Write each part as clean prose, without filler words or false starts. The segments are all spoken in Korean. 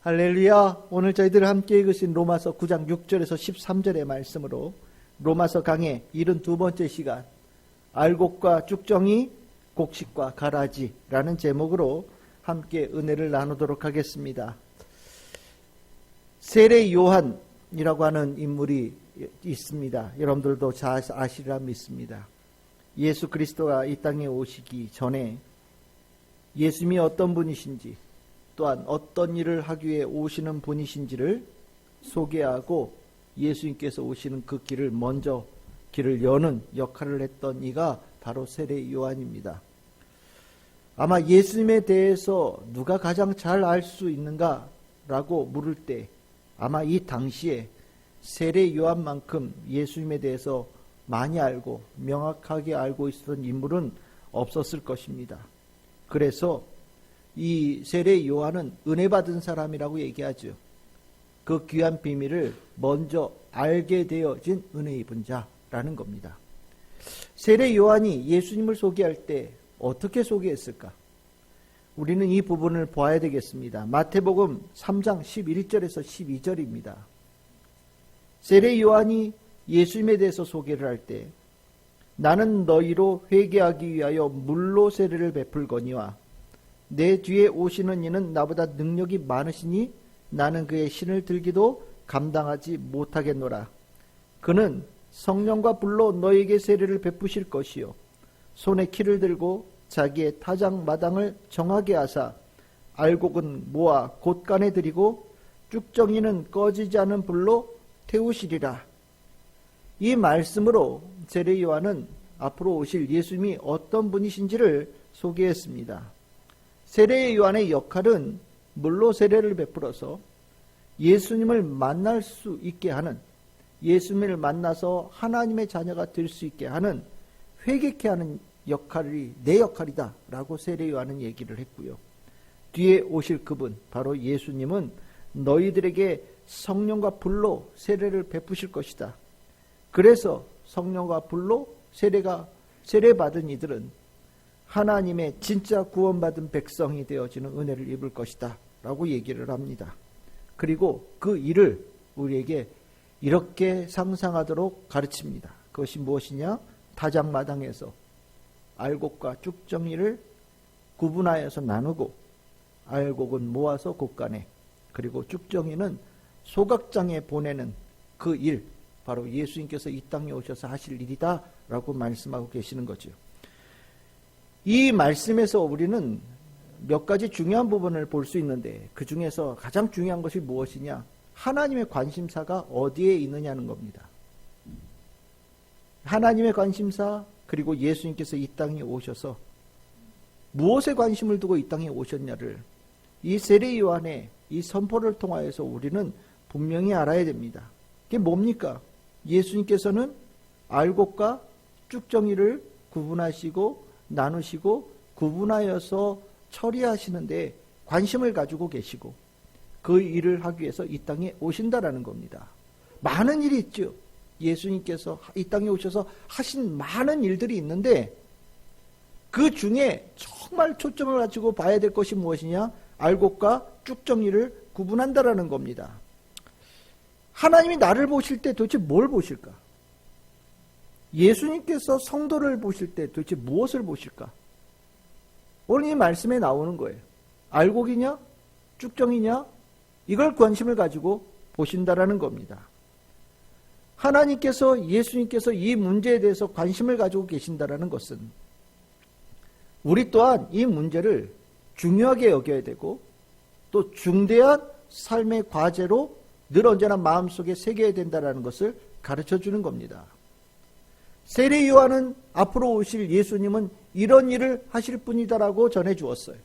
할렐루야. 오늘 저희들 함께 읽으신 로마서 9장 6절에서 13절의 말씀으로 로마서 강의 72번째 시간 알곡과 쭉정이 곡식과 가라지라는 제목으로 함께 은혜를 나누도록 하겠습니다. 세례 요한이라고 하는 인물이 있습니다. 여러분들도 잘 아시리라 믿습니다. 예수 그리스도가 이 땅에 오시기 전에 예수님이 어떤 분이신지 또한 어떤 일을 하기 위해 오시는 분이신지를 소개하고 예수님께서 오시는 그 길을 먼저 길을 여는 역할을 했던 이가 바로 세례 요한입니다. 아마 예수님에 대해서 누가 가장 잘 알 수 있는가라고 물을 때 아마 이 당시에 세례 요한만큼 예수님에 대해서 많이 알고 명확하게 알고 있었던 인물은 없었을 것입니다. 그래서 이 세례 요한은 은혜 받은 사람이라고 얘기하죠. 그 귀한 비밀을 먼저 알게 되어진 은혜 입은 자라는 겁니다. 세례 요한이 예수님을 소개할 때 어떻게 소개했을까? 우리는 이 부분을 봐야 되겠습니다. 마태복음 3장 11절에서 12절입니다. 세례 요한이 예수님에 대해서 소개를 할 때 나는 너희로 회개하기 위하여 물로 세례를 베풀거니와 내 뒤에 오시는 이는 나보다 능력이 많으시니 나는 그의 신을 들기도 감당하지 못하겠노라. 그는 성령과 불로 너희에게 세례를 베푸실 것이요 손에 키를 들고 자기의 타작 마당을 정하게 하사 알곡은 모아 곳간에 들이고 쭉정이는 꺼지지 않은 불로 태우시리라. 이 말씀으로 세례 요한은 앞으로 오실 예수님이 어떤 분이신지를 소개했습니다. 세례 요한의 역할은 물로 세례를 베풀어서 예수님을 만날 수 있게 하는, 예수님을 만나서 하나님의 자녀가 될 수 있게 하는, 회개케 하는 역할이 내 역할이다 라고 세례 요한은 얘기를 했고요. 뒤에 오실 그분 바로 예수님은 너희들에게 성령과 불로 세례를 베푸실 것이다. 그래서 성령과 불로 세례받은 이들은 하나님의 진짜 구원받은 백성이 되어지는 은혜를 입을 것이다 라고 얘기를 합니다. 그리고 그 일을 우리에게 이렇게 상상하도록 가르칩니다. 그것이 무엇이냐? 타작마당에서 알곡과 쭉정이를 구분하여서 나누고 알곡은 모아서 곳간에 그리고 쭉정이는 소각장에 보내는 그 일, 바로 예수님께서 이 땅에 오셔서 하실 일이다 라고 말씀하고 계시는 거죠. 이 말씀에서 우리는 몇 가지 중요한 부분을 볼 수 있는데 그 중에서 가장 중요한 것이 무엇이냐? 하나님의 관심사가 어디에 있느냐는 겁니다. 하나님의 관심사 그리고 예수님께서 이 땅에 오셔서 무엇에 관심을 두고 이 땅에 오셨냐를 이 세례 요한의 이 선포를 통하여서 우리는 분명히 알아야 됩니다. 그게 뭡니까? 예수님께서는 알곡과 쭉정이를 구분하시고 나누시고 구분하여서 처리하시는데 관심을 가지고 계시고 그 일을 하기 위해서 이 땅에 오신다라는 겁니다. 많은 일이 있죠. 예수님께서 이 땅에 오셔서 하신 많은 일들이 있는데 그 중에 정말 초점을 가지고 봐야 될 것이 무엇이냐? 알곡과 쭉정이를 구분한다라는 겁니다. 하나님이 나를 보실 때 도대체 뭘 보실까? 예수님께서 성도를 보실 때 도대체 무엇을 보실까? 오늘 이 말씀에 나오는 거예요. 알곡이냐? 쭉정이냐? 이걸 관심을 가지고 보신다라는 겁니다. 하나님께서 예수님께서 이 문제에 대해서 관심을 가지고 계신다라는 것은 우리 또한 이 문제를 중요하게 여겨야 되고 또 중대한 삶의 과제로 늘 언제나 마음속에 새겨야 된다라는 것을 가르쳐주는 겁니다. 세례 요한은 앞으로 오실 예수님은 이런 일을 하실 분이다라고 전해주었어요.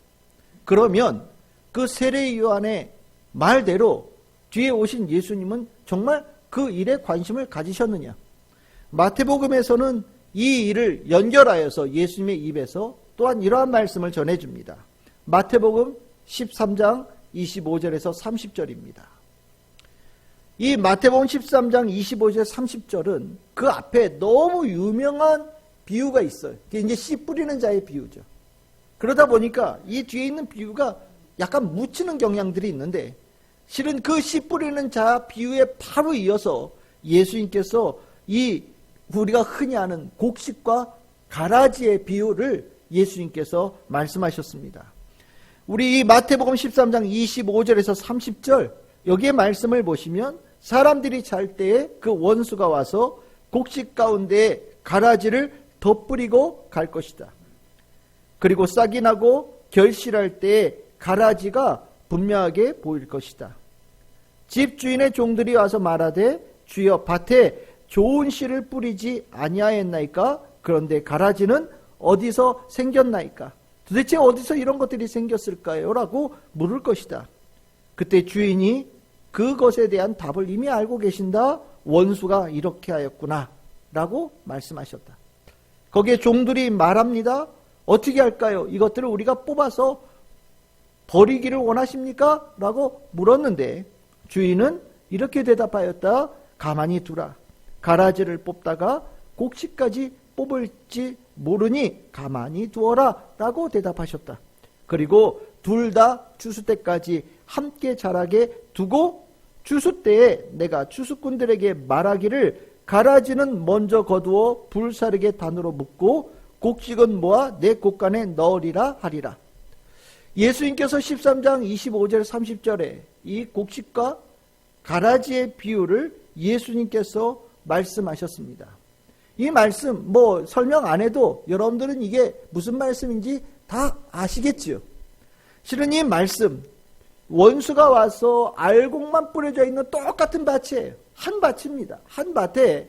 그러면 그 세례 요한의 말대로 뒤에 오신 예수님은 정말 그 일에 관심을 가지셨느냐? 마태복음에서는 이 일을 연결하여서 예수님의 입에서 또한 이러한 말씀을 전해줍니다. 마태복음 13장 25절에서 30절입니다. 이 마태복음 13장 25절 30절은 그 앞에 너무 유명한 비유가 있어요. 그게 이제 씨 뿌리는 자의 비유죠. 그러다 보니까 이 뒤에 있는 비유가 약간 묻히는 경향들이 있는데 실은 그 씨 뿌리는 자 비유에 바로 이어서 예수님께서 이 우리가 흔히 아는 곡식과 가라지의 비유를 예수님께서 말씀하셨습니다. 우리 이 마태복음 13장 25절에서 30절 여기에 말씀을 보시면 사람들이 잘 때에 그 원수가 와서 곡식 가운데 가라지를 덧뿌리고 갈 것이다. 그리고 싹이 나고 결실할 때에 가라지가 분명하게 보일 것이다. 집 주인의 종들이 와서 말하되 주여 밭에 좋은 씨를 뿌리지 아니하였나이까? 그런데 가라지는 어디서 생겼나이까? 도대체 어디서 이런 것들이 생겼을까요? 라고 물을 것이다. 그때 주인이 그것에 대한 답을 이미 알고 계신다. 원수가 이렇게 하였구나 라고 말씀하셨다. 거기에 종들이 말합니다. 어떻게 할까요? 이것들을 우리가 뽑아서 버리기를 원하십니까? 라고 물었는데 주인은 이렇게 대답하였다. 가만히 두라. 가라지를 뽑다가 곡식까지 뽑을지 모르니 가만히 두어라 라고 대답하셨다. 그리고 둘 다 추수 때까지 함께 자라게 두고 추수 때에 내가 추수꾼들에게 말하기를 가라지는 먼저 거두어 불사르게 단으로 묶고 곡식은 모아 내 곡간에 넣으리라 하리라. 예수님께서 13장 25절 30절에 이 곡식과 가라지의 비유를 예수님께서 말씀하셨습니다. 이 말씀 설명 안 해도 여러분들은 이게 무슨 말씀인지 다 아시겠지요. 실은 이 말씀 원수가 와서 알곡만 뿌려져 있는 똑같은 밭이에요. 한 밭입니다. 한 밭에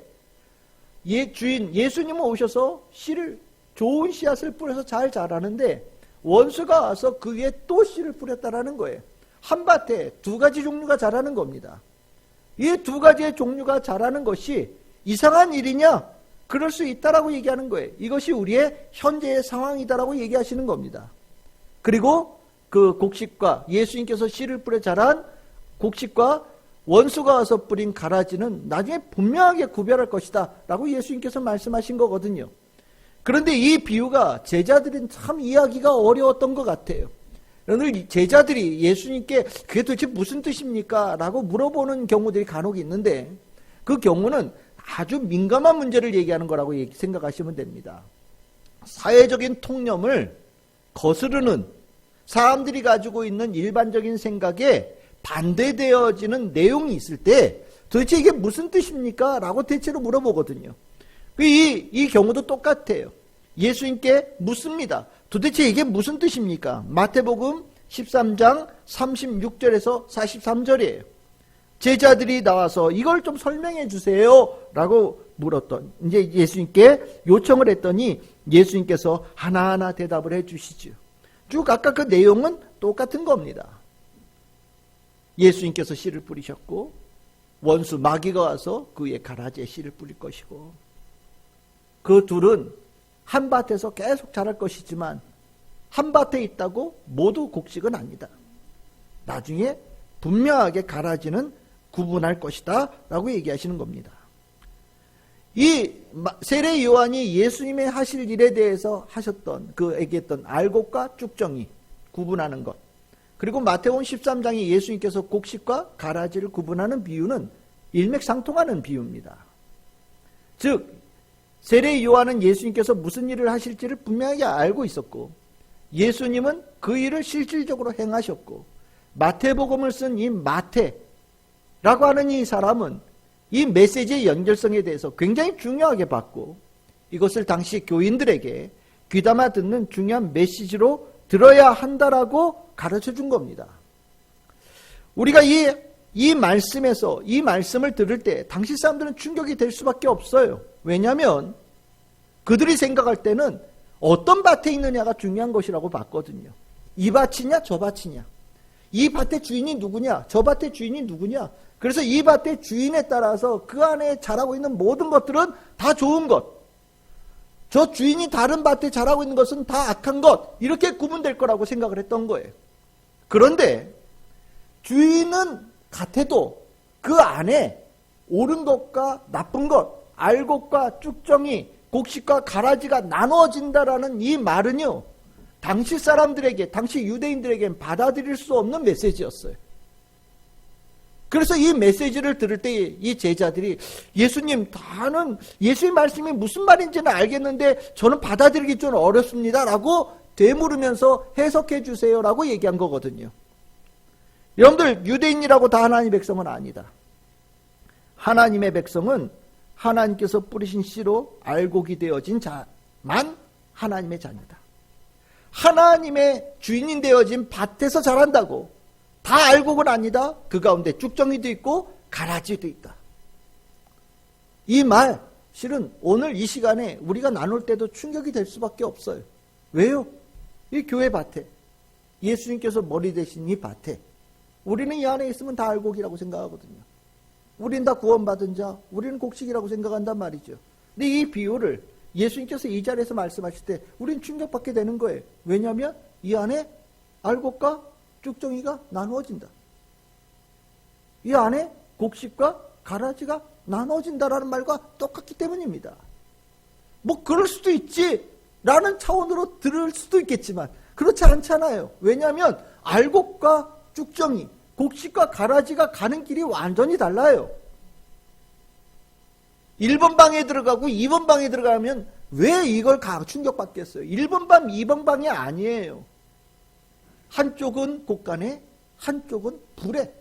주인 예수님은 오셔서 씨를 좋은 씨앗을 뿌려서 잘 자라는데 원수가 와서 그 위에 또 씨를 뿌렸다라는 거예요. 한 밭에 두 가지 종류가 자라는 겁니다. 이 두 가지의 종류가 자라는 것이 이상한 일이냐? 그럴 수 있다라고 얘기하는 거예요. 이것이 우리의 현재의 상황이다라고 얘기하시는 겁니다. 그리고 그 곡식과 예수님께서 씨를 뿌려 자란 곡식과 원수가 와서 뿌린 가라지는 나중에 분명하게 구별할 것이다 라고 예수님께서 말씀하신 거거든요. 그런데 이 비유가 제자들은 참 이해하기가 어려웠던 것 같아요. 오늘 제자들이 예수님께 그게 도대체 무슨 뜻입니까? 라고 물어보는 경우들이 간혹 있는데 그 경우는 아주 민감한 문제를 얘기하는 거라고 생각하시면 됩니다. 사회적인 통념을 거스르는 사람들이 가지고 있는 일반적인 생각에 반대되어지는 내용이 있을 때 도대체 이게 무슨 뜻입니까? 라고 대체로 물어보거든요. 이 경우도 똑같아요. 예수님께 묻습니다. 도대체 이게 무슨 뜻입니까? 마태복음 13장 36절에서 43절이에요. 제자들이 나와서 이걸 좀 설명해 주세요 라고 이제 예수님께 요청을 했더니 예수님께서 하나하나 대답을 해 주시죠. 쭉 아까 그 내용은 똑같은 겁니다. 예수님께서 씨를 뿌리셨고 원수 마귀가 와서 그 위에 가라지에 씨를 뿌릴 것이고 그 둘은 한 밭에서 계속 자랄 것이지만 한 밭에 있다고 모두 곡식은 아니다. 나중에 분명하게 가라지는 구분할 것이다 라고 얘기하시는 겁니다. 이 세례 요한이 예수님의 하실 일에 대해서 얘기했던 알곡과 쭉정이 구분하는 것, 그리고 마태복음 13장에 예수님께서 곡식과 가라지를 구분하는 비유는 일맥상통하는 비유입니다. 즉 세례 요한은 예수님께서 무슨 일을 하실지를 분명하게 알고 있었고 예수님은 그 일을 실질적으로 행하셨고 마태복음을 쓴 이 마태라고 하는 이 사람은 이 메시지의 연결성에 대해서 굉장히 중요하게 봤고 이것을 당시 교인들에게 귀담아 듣는 중요한 메시지로 들어야 한다라고 가르쳐 준 겁니다. 우리가 이 말씀에서 이 말씀을 들을 때 당시 사람들은 충격이 될 수밖에 없어요. 왜냐하면 그들이 생각할 때는 어떤 밭에 있느냐가 중요한 것이라고 봤거든요. 이 밭이냐 저 밭이냐, 이 밭의 주인이 누구냐 저 밭의 주인이 누구냐. 그래서 이 밭의 주인에 따라서 그 안에 자라고 있는 모든 것들은 다 좋은 것, 저 주인이 다른 밭에 자라고 있는 것은 다 악한 것, 이렇게 구분될 거라고 생각을 했던 거예요. 그런데 주인은 같아도 그 안에 옳은 것과 나쁜 것, 알곡과 쭉정이, 곡식과 가라지가 나누어진다라는 이 말은요, 당시 사람들에게, 당시 유대인들에겐 받아들일 수 없는 메시지였어요. 그래서 이 메시지를 들을 때 이 제자들이 예수님, 다는 예수의 말씀이 무슨 말인지는 알겠는데 저는 받아들이기 좀 어렵습니다 라고 되물으면서 해석해 주세요 라고 얘기한 거거든요. 여러분들, 유대인이라고 다 하나님의 백성은 아니다. 하나님의 백성은 하나님께서 뿌리신 씨로 알곡이 되어진 자만 하나님의 자녀다. 하나님의 주인이 되어진 밭에서 자란다고 다 알곡은 아니다. 그 가운데 쭉정이도 있고 가라지도 있다. 이 말 실은 오늘 이 시간에 우리가 나눌 때도 충격이 될 수밖에 없어요. 왜요? 이 교회 밭에, 예수님께서 머리 대신 이 밭에 우리는 이 안에 있으면 다 알곡이라고 생각하거든요. 우리는 다 구원받은 자, 우리는 곡식이라고 생각한단 말이죠. 근데 이 비유를 예수님께서 이 자리에서 말씀하실 때 우리는 충격받게 되는 거예요. 왜냐하면 이 안에 알곡과 쭉정이가 나누어진다. 이 안에 곡식과 가라지가 나누어진다라는 말과 똑같기 때문입니다. 뭐 그럴 수도 있지 라는 차원으로 들을 수도 있겠지만 그렇지 않잖아요. 왜냐하면 알곡과 쭉정이, 곡식과 가라지가 가는 길이 완전히 달라요. 1번 방에 들어가고 2번 방에 들어가면 왜 이걸 충격받겠어요? 1번 방, 2번 방이 아니에요. 한쪽은 곡간에, 한쪽은 불에.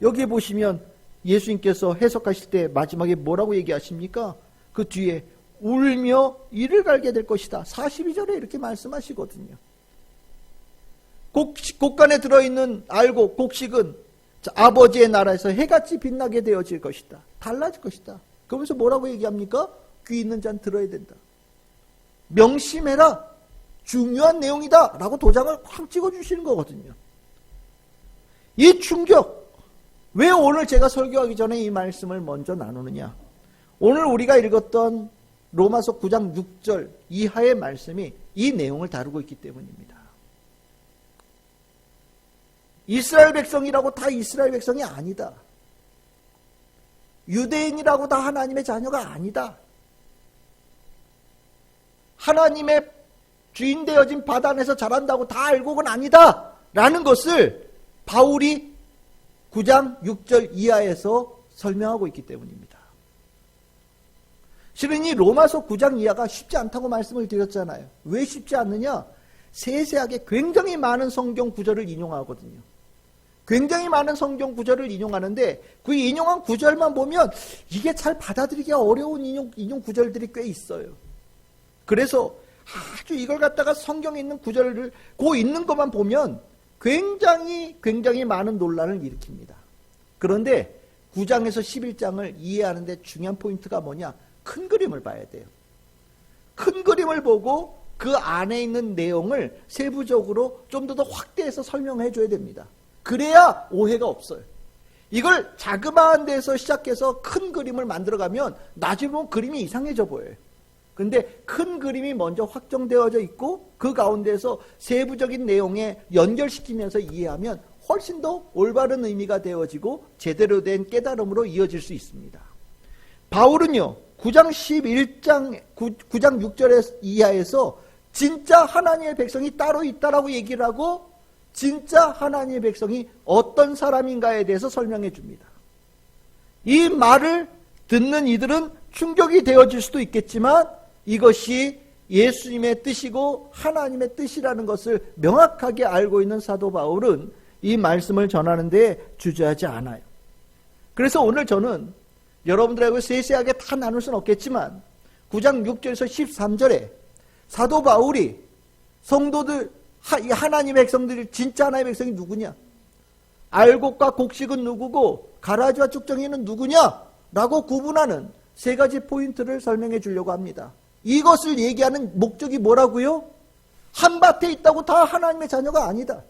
여기 보시면 예수님께서 해석하실 때 마지막에 뭐라고 얘기하십니까? 그 뒤에 울며 이를 갈게 될 것이다. 42절에 이렇게 말씀하시거든요. 곡간에 들어있는 알곡, 곡식은 아버지의 나라에서 해같이 빛나게 되어질 것이다. 달라질 것이다. 그러면서 뭐라고 얘기합니까? 귀 있는 자는 들어야 된다. 명심해라. 중요한 내용이다. 라고 도장을 확 찍어주시는 거거든요. 이 충격. 왜 오늘 제가 설교하기 전에 이 말씀을 먼저 나누느냐. 오늘 우리가 읽었던 로마서 9장 6절 이하의 말씀이 이 내용을 다루고 있기 때문입니다. 이스라엘 백성이라고 다 이스라엘 백성이 아니다. 유대인이라고 다 하나님의 자녀가 아니다. 하나님의 주인 되어진 밭 안에서 자란다고 다 알곡은 아니다. 라는 것을 바울이 9장 6절 이하에서 설명하고 있기 때문입니다. 실은 이 로마서 9장 이하가 쉽지 않다고 말씀을 드렸잖아요. 왜 쉽지 않느냐? 세세하게 굉장히 많은 성경 구절을 인용하거든요. 굉장히 많은 성경 구절을 인용하는데 그 인용한 구절만 보면 이게 잘 받아들이기가 어려운 인용 구절들이 꽤 있어요. 그래서 아주 이걸 갖다가 성경에 있는 구절을 그 있는 것만 보면 굉장히 많은 논란을 일으킵니다. 그런데 9장에서 11장을 이해하는데 중요한 포인트가 뭐냐? 큰 그림을 봐야 돼요. 큰 그림을 보고 그 안에 있는 내용을 세부적으로 좀 더 확대해서 설명해 줘야 됩니다. 그래야 오해가 없어요. 이걸 자그마한 데서 시작해서 큰 그림을 만들어가면 나중에 보면 그림이 이상해져 보여요. 근데 큰 그림이 먼저 확정되어져 있고 그 가운데서 세부적인 내용에 연결시키면서 이해하면 훨씬 더 올바른 의미가 되어지고 제대로 된 깨달음으로 이어질 수 있습니다. 바울은요 9장 6절에 이하에서 진짜 하나님의 백성이 따로 있다라고 얘기를 하고 진짜 하나님의 백성이 어떤 사람인가에 대해서 설명해 줍니다. 이 말을 듣는 이들은 충격이 되어질 수도 있겠지만 이것이 예수님의 뜻이고 하나님의 뜻이라는 것을 명확하게 알고 있는 사도 바울은 이 말씀을 전하는 데 주저하지 않아요. 그래서 오늘 저는 여러분들하고 세세하게 다 나눌 수는 없겠지만 9장 6절에서 13절에 사도 바울이 성도들, 하나님의 백성들이 진짜 하나님의 백성이 누구냐? 알곡과 곡식은 누구고 가라지와 쭉정이는 누구냐? 라고 구분하는 세 가지 포인트를 설명해 주려고 합니다. 이것을 얘기하는 목적이 뭐라고요? 한밭에 있다고 다 하나님의 자녀가 아니다.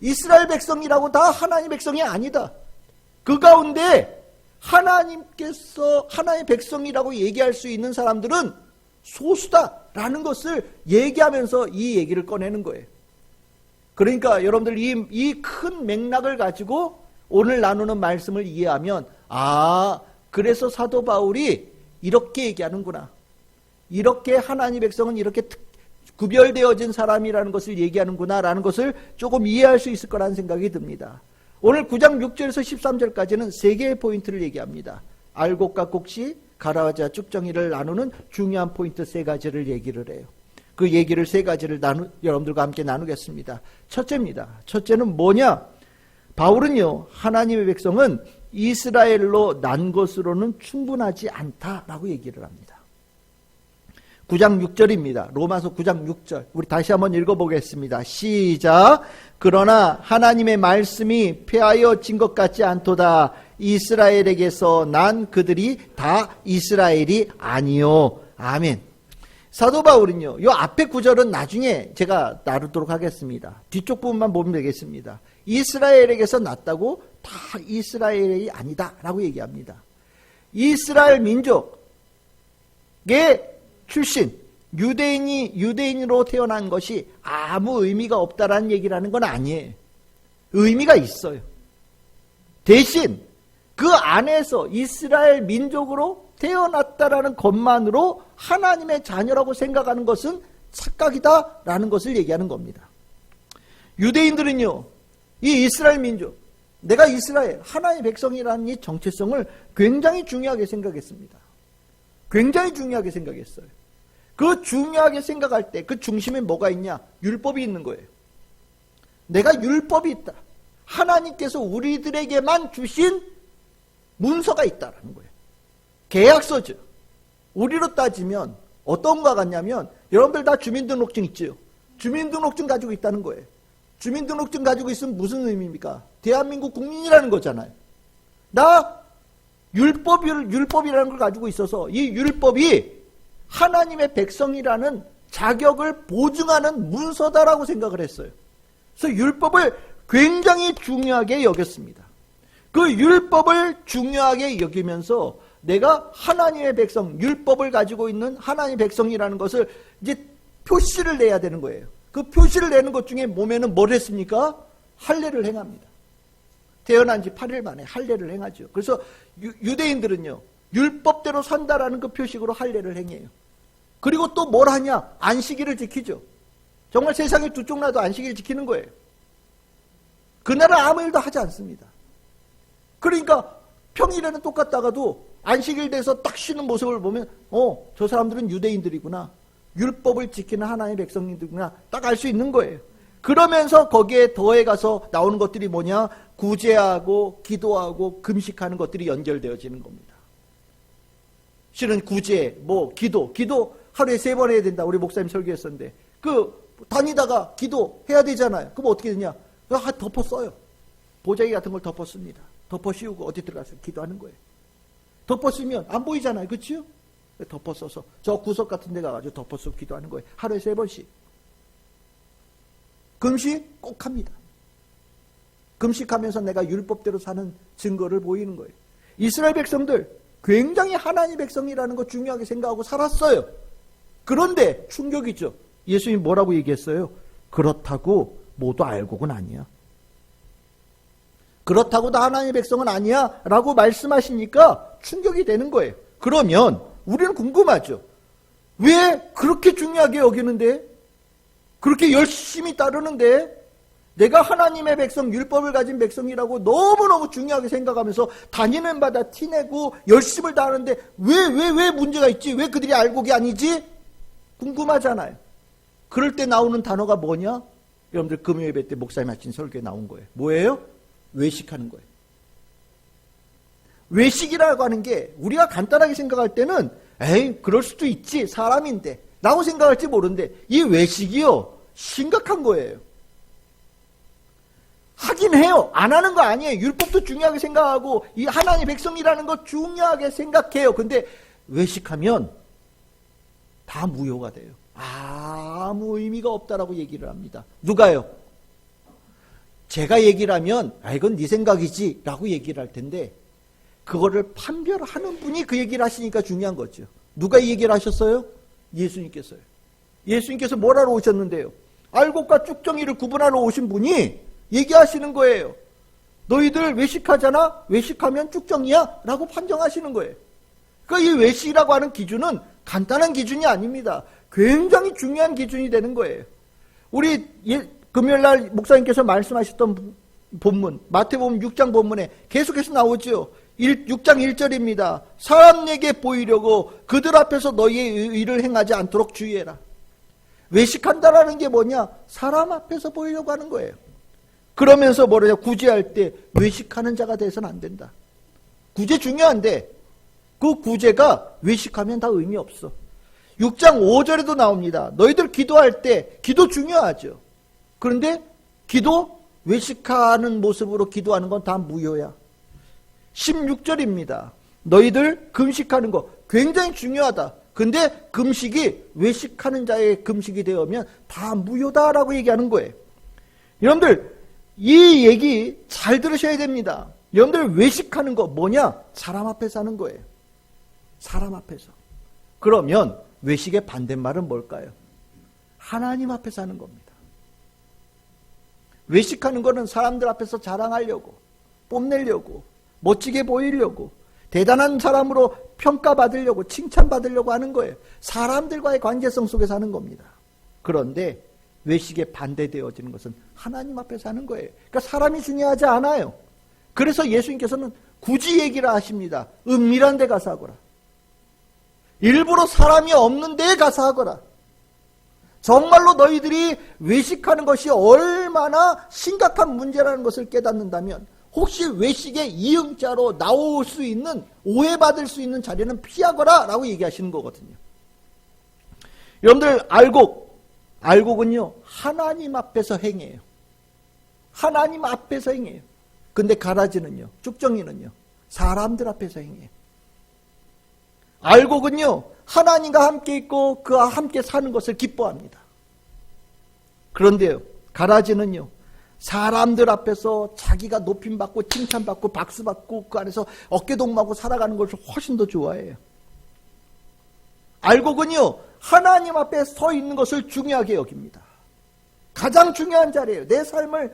이스라엘 백성이라고 다 하나님의 백성이 아니다. 그 가운데 하나님께서 하나님의 백성이라고 얘기할 수 있는 사람들은 소수다라는 것을 얘기하면서 이 얘기를 꺼내는 거예요. 그러니까 여러분들 이 큰 맥락을 가지고 오늘 나누는 말씀을 이해하면 그래서 사도 바울이 이렇게 얘기하는구나. 이렇게 하나님의 백성은 이렇게 구별되어진 사람이라는 것을 얘기하는구나 라는 것을 조금 이해할 수 있을 거라는 생각이 듭니다. 오늘 9장 6절에서 13절까지는 세 개의 포인트를 얘기합니다. 알곡과 곡식, 가라와 쭉정이를 나누는 중요한 포인트 세 가지를 얘기를 해요. 그 얘기를 세 가지를 여러분들과 함께 나누겠습니다. 첫째입니다. 첫째는 뭐냐? 바울은요, 하나님의 백성은 이스라엘로 난 것으로는 충분하지 않다라고 얘기를 합니다. 9장 6절입니다. 로마서 9장 6절. 우리 다시 한번 읽어보겠습니다. 시작. 그러나 하나님의 말씀이 폐하여진 것 같지 않도다. 이스라엘에게서 난 그들이 다 이스라엘이 아니요. 아멘. 사도 바울은요, 이 앞에 구절은 나중에 제가 나누도록 하겠습니다. 뒤쪽 부분만 보면 되겠습니다. 이스라엘에게서 났다고 다 이스라엘이 아니다 라고 얘기합니다. 이스라엘 민족의 출신, 유대인으로 태어난 것이 아무 의미가 없다라는 얘기를 하는 건 아니에요. 의미가 있어요. 대신 그 안에서 이스라엘 민족으로 태어났다라는 것만으로 하나님의 자녀라고 생각하는 것은 착각이다라는 것을 얘기하는 겁니다. 유대인들은요, 이 이스라엘 민족, 내가 이스라엘, 하나님의 백성이라는 이 정체성을 굉장히 중요하게 생각했습니다. 굉장히 중요하게 생각했어요. 그 중요하게 생각할 때 그 중심에 뭐가 있냐? 율법이 있는 거예요. 내가 율법이 있다. 하나님께서 우리들에게만 주신 문서가 있다라는 거예요. 계약서죠. 우리로 따지면 어떤 것 같냐면 여러분들 다 주민등록증 있죠? 주민등록증 가지고 있다는 거예요. 주민등록증 가지고 있으면 무슨 의미입니까? 대한민국 국민이라는 거잖아요. 나 율법이라는 걸 가지고 있어서 이 율법이 하나님의 백성이라는 자격을 보증하는 문서다라고 생각을 했어요. 그래서 율법을 굉장히 중요하게 여겼습니다. 그 율법을 중요하게 여기면서 내가 하나님의 백성, 율법을 가지고 있는 하나님의 백성이라는 것을 이제 표시를 내야 되는 거예요. 그 표시를 내는 것 중에 몸에는 뭘 했습니까? 할례를 행합니다. 태어난 지 8일 만에 할례를 행하죠. 그래서 유대인들은요, 율법대로 산다라는 그 표식으로 할례를 행해요. 그리고 또 뭘 하냐? 안식일을 지키죠. 정말 세상에 두 쪽 나도 안식일 지키는 거예요. 그날은 아무 일도 하지 않습니다. 그러니까 평일에는 똑같다가도 안식일 돼서 딱 쉬는 모습을 보면 저 사람들은 유대인들이구나. 율법을 지키는 하나님의 백성들이구나. 딱 알 수 있는 거예요. 그러면서 거기에 더해 가서 나오는 것들이 뭐냐? 구제하고 기도하고 금식하는 것들이 연결되어지는 겁니다. 실은 구제, 기도 하루에 3번 해야 된다. 우리 목사님 설교했었는데 다니다가 기도해야 되잖아요. 그럼 어떻게 되냐? 덮어 써요. 보자기 같은 걸 덮어 씁니다. 덮어 씌우고 어디 들어가서 기도하는 거예요. 덮어 쓰면 안 보이잖아요. 그렇죠? 덮어 써서 저 구석 같은 데 가가지고 덮어 쓰고 기도하는 거예요. 하루에 3번씩. 금식 꼭 합니다. 금식하면서 내가 율법대로 사는 증거를 보이는 거예요. 이스라엘 백성들 굉장히 하나님 백성이라는 거 중요하게 생각하고 살았어요. 그런데 충격이죠. 예수님이 뭐라고 얘기했어요? 그렇다고 모두 알곡은 아니야. 그렇다고 다 하나님의 백성은 아니야 라고 말씀하시니까 충격이 되는 거예요. 그러면 우리는 궁금하죠. 왜 그렇게 중요하게 여기는데? 그렇게 열심히 따르는데? 내가 하나님의 백성, 율법을 가진 백성이라고 너무너무 중요하게 생각하면서 다니는 바다 티내고 열심을 다하는데 왜 문제가 있지? 왜 그들이 알곡이 아니지? 궁금하잖아요. 그럴 때 나오는 단어가 뭐냐? 여러분들 금요 예배 때 목사님 하신 설교에 나온 거예요. 뭐예요? 외식하는 거예요. 외식이라고 하는 게 우리가 간단하게 생각할 때는 그럴 수도 있지, 사람인데 라고 생각할지 모르는데 이 외식이요, 심각한 거예요. 하긴 해요. 안 하는 거 아니에요. 율법도 중요하게 생각하고 이 하나님의 백성이라는 거 중요하게 생각해요. 근데 외식하면 다 무효가 돼요. 아무 의미가 없다라고 얘기를 합니다. 누가요? 제가 얘기를 하면 이건 네 생각이지 라고 얘기를 할 텐데 그거를 판별하는 분이 그 얘기를 하시니까 중요한 거죠. 누가 이 얘기를 하셨어요? 예수님께서요. 예수님께서 뭘 하러 오셨는데요? 알곡과 쭉정이를 구분하러 오신 분이 얘기하시는 거예요. 너희들 외식하잖아? 외식하면 쭉정이야? 라고 판정하시는 거예요. 그러니까 이 외식이라고 하는 기준은 간단한 기준이 아닙니다. 굉장히 중요한 기준이 되는 거예요. 우리 금요일날 목사님께서 말씀하셨던 본문, 마태복음 6장 본문에 계속해서 나오죠. 6장 1절입니다. 사람에게 보이려고 그들 앞에서 너희의 의를 행하지 않도록 주의해라. 외식한다라는 게 뭐냐? 사람 앞에서 보이려고 하는 거예요. 그러면서 뭐냐? 구제할 때 외식하는 자가 돼서는 안 된다. 구제 중요한데 그 구제가 외식하면 다 의미 없어. 6장 5절에도 나옵니다. 너희들 기도할 때 기도 중요하죠. 그런데 기도 외식하는 모습으로 기도하는 건 다 무효야. 16절입니다. 너희들 금식하는 거 굉장히 중요하다. 근데 금식이 외식하는 자의 금식이 되면 다 무효다라고 얘기하는 거예요. 여러분들 이 얘기 잘 들으셔야 됩니다. 여러분들 외식하는 거 뭐냐? 사람 앞에서 하는 거예요. 사람 앞에서. 그러면 외식의 반대말은 뭘까요? 하나님 앞에서 하는 겁니다. 외식하는 거는 사람들 앞에서 자랑하려고, 뽐내려고, 멋지게 보이려고, 대단한 사람으로 평가받으려고, 칭찬받으려고 하는 거예요. 사람들과의 관계성 속에서 하는 겁니다. 그런데 외식에 반대되어지는 것은 하나님 앞에서 하는 거예요. 그러니까 사람이 중요하지 않아요. 그래서 예수님께서는 굳이 얘기를 하십니다. 은밀한 데 가서 하거라. 일부러 사람이 없는 데에 가서 하거라. 정말로 너희들이 외식하는 것이 얼마나 심각한 문제라는 것을 깨닫는다면 혹시 외식의 이응자로 나올 수 있는, 오해받을 수 있는 자리는 피하거라 라고 얘기하시는 거거든요. 여러분들 알곡은요 하나님 앞에서 행해요. 하나님 앞에서 행해요. 근데 가라지는요, 쭉정이는요 사람들 앞에서 행해요. 알곡은요 하나님과 함께 있고 그와 함께 사는 것을 기뻐합니다. 그런데요 가라지는요 사람들 앞에서 자기가 높임받고 칭찬받고 박수받고 그 안에서 어깨동무하고 살아가는 것을 훨씬 더 좋아해요. 알곡은요 하나님 앞에 서 있는 것을 중요하게 여깁니다. 가장 중요한 자리예요. 내 삶을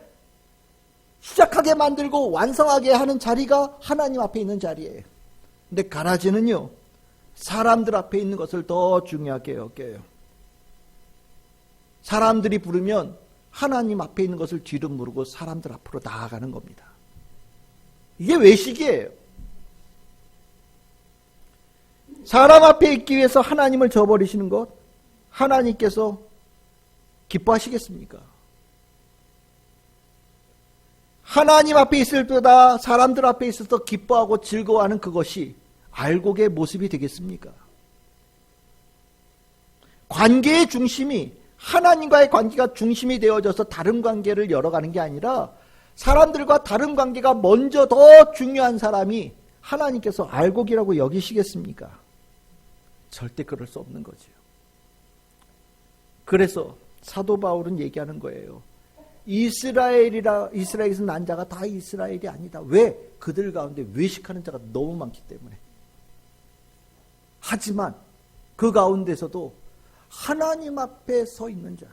시작하게 만들고 완성하게 하는 자리가 하나님 앞에 있는 자리예요. 근데 가라지는요 사람들 앞에 있는 것을 더 중요하게 여겨요. 사람들이 부르면 하나님 앞에 있는 것을 뒤로 무르고 사람들 앞으로 나아가는 겁니다. 이게 외식이에요. 사람 앞에 있기 위해서 하나님을 저버리시는 것, 하나님께서 기뻐하시겠습니까? 하나님 앞에 있을 때보다 사람들 앞에 있어서 기뻐하고 즐거워하는 그것이 알곡의 모습이 되겠습니까? 관계의 중심이, 하나님과의 관계가 중심이 되어져서 다른 관계를 열어가는 게 아니라 사람들과 다른 관계가 먼저 더 중요한 사람이 하나님께서 알곡이라고 여기시겠습니까? 절대 그럴 수 없는 거죠. 그래서 사도 바울은 얘기하는 거예요. 이스라엘에서 난 자가 다 이스라엘이 아니다. 왜? 그들 가운데 외식하는 자가 너무 많기 때문에. 하지만 그 가운데서도 하나님 앞에 서 있는 자,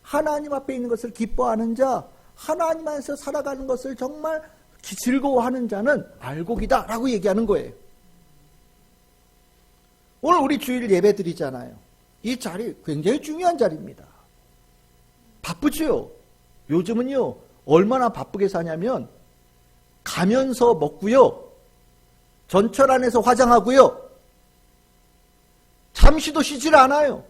하나님 앞에 있는 것을 기뻐하는 자, 하나님 안에서 살아가는 것을 정말 즐거워하는 자는 알곡이다 라고 얘기하는 거예요. 오늘 우리 주일 예배 드리잖아요. 이 자리 굉장히 중요한 자리입니다. 바쁘죠? 요즘은요 얼마나 바쁘게 사냐면 가면서 먹고요, 전철 안에서 화장하고요, 잠시도 쉬질 않아요.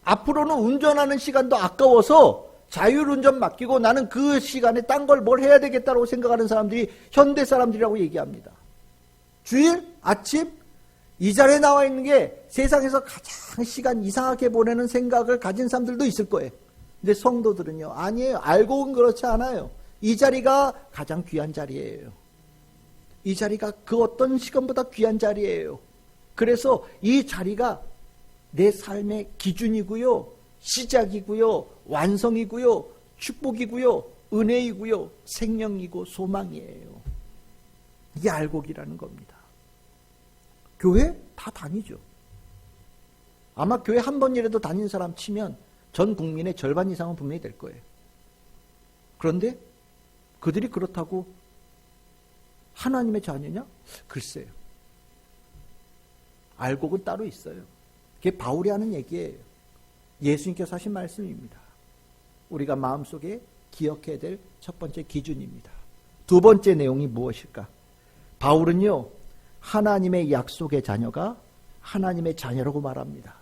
앞으로는 운전하는 시간도 아까워서 자율운전 맡기고 나는 그 시간에 딴 걸 뭘 해야 되겠다고 생각하는 사람들이 현대 사람들이라고 얘기합니다. 주일 아침 이 자리에 나와 있는 게 세상에서 가장 시간 이상하게 보내는 생각을 가진 사람들도 있을 거예요. 근데 성도들은요 아니에요. 알고는 그렇지 않아요. 이 자리가 가장 귀한 자리예요. 이 자리가 그 어떤 시간보다 귀한 자리예요. 그래서 이 자리가 내 삶의 기준이고요, 시작이고요, 완성이고요, 축복이고요, 은혜이고요, 생명이고 소망이에요. 이게 알곡이라는 겁니다. 교회 다 다니죠. 아마 교회 한 번이라도 다닌 사람 치면 전 국민의 절반 이상은 분명히 될 거예요. 그런데 그들이 그렇다고 하나님의 자녀냐? 글쎄요. 알곡은 따로 있어요. 그게 바울이 하는 얘기예요. 예수님께서 하신 말씀입니다. 우리가 마음속에 기억해야 될 첫 번째 기준입니다. 두 번째 내용이 무엇일까? 바울은요, 하나님의 약속의 자녀가 하나님의 자녀라고 말합니다.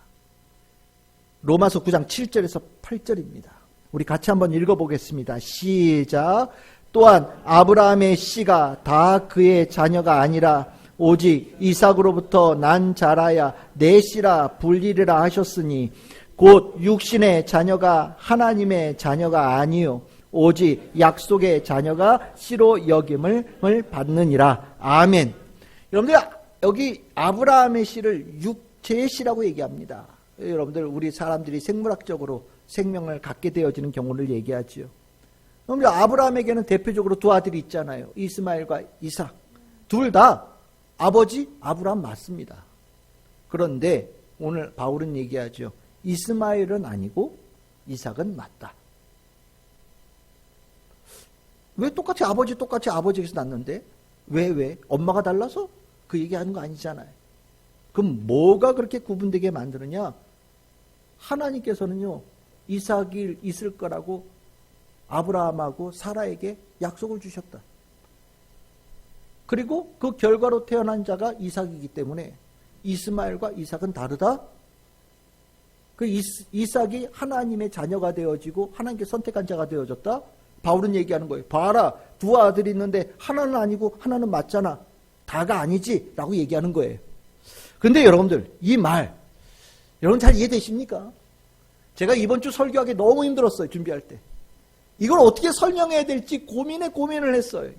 로마서 9장 7절에서 8절입니다. 우리 같이 한번 읽어보겠습니다. 시작. 또한 아브라함의 씨가 다 그의 자녀가 아니라 오직 이삭으로부터 난 자라야 내 씨라 불리리라 하셨으니 곧 육신의 자녀가 하나님의 자녀가 아니요 오직 약속의 자녀가 씨로 여김을 받느니라. 아멘. 여러분들 여기 아브라함의 씨를 육체의 씨라고 얘기합니다. 여러분들 우리 사람들이 생물학적으로 생명을 갖게 되어지는 경우를 얘기하지요. 여러분들 아브라함에게는 대표적으로 두 아들이 있잖아요. 이스마엘과 이삭. 둘 다 아버지 아브라함 맞습니다. 그런데 오늘 바울은 얘기하죠. 이스마엘은 아니고 이삭은 맞다. 왜 똑같이 아버지에게서 났는데? 왜? 엄마가 달라서? 그 얘기하는 거 아니잖아요. 그럼 뭐가 그렇게 구분되게 만드느냐? 하나님께서는요, 이삭이 있을 거라고 아브라함하고 사라에게 약속을 주셨다. 그리고 그 결과로 태어난 자가 이삭이기 때문에 이스마엘과 이삭은 다르다? 그 이삭이 하나님의 자녀가 되어지고 하나님께 선택한 자가 되어졌다? 바울은 얘기하는 거예요. 봐라, 두 아들이 있는데 하나는 아니고 하나는 맞잖아. 다가 아니지? 라고 얘기하는 거예요. 근데 여러분들, 이 말, 여러분 잘 이해되십니까? 제가 이번 주 설교하기 너무 힘들었어요, 준비할 때. 이걸 어떻게 설명해야 될지 고민을 했어요.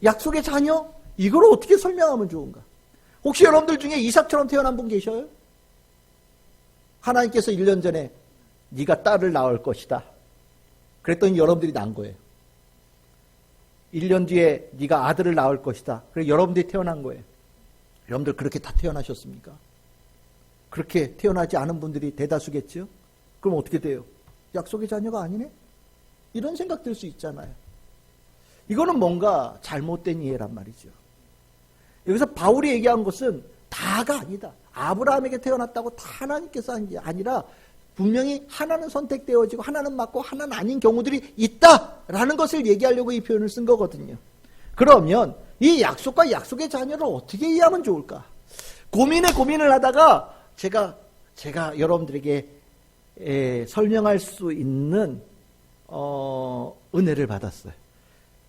약속의 자녀? 이걸 어떻게 설명하면 좋은가? 혹시 여러분들 중에 이삭처럼 태어난 분 계셔요? 하나님께서 1년 전에 네가 딸을 낳을 것이다. 그랬더니 여러분들이 낳은 거예요. 1년 뒤에 네가 아들을 낳을 것이다. 그래서 여러분들이 태어난 거예요. 여러분들 그렇게 다 태어나셨습니까? 그렇게 태어나지 않은 분들이 대다수겠죠? 그럼 어떻게 돼요? 약속의 자녀가 아니네? 이런 생각 들 수 있잖아요. 이거는 뭔가 잘못된 이해란 말이죠. 여기서 바울이 얘기한 것은 다가 아니다. 아브라함에게 태어났다고 다 하나님께서 한 게 아니라 분명히 하나는 선택되어지고 하나는 맞고 하나는 아닌 경우들이 있다라는 것을 얘기하려고 이 표현을 쓴 거거든요. 그러면 이 약속과 약속의 자녀를 어떻게 이해하면 좋을까? 고민을 하다가 제가 여러분들에게 설명할 수 있는 은혜를 받았어요.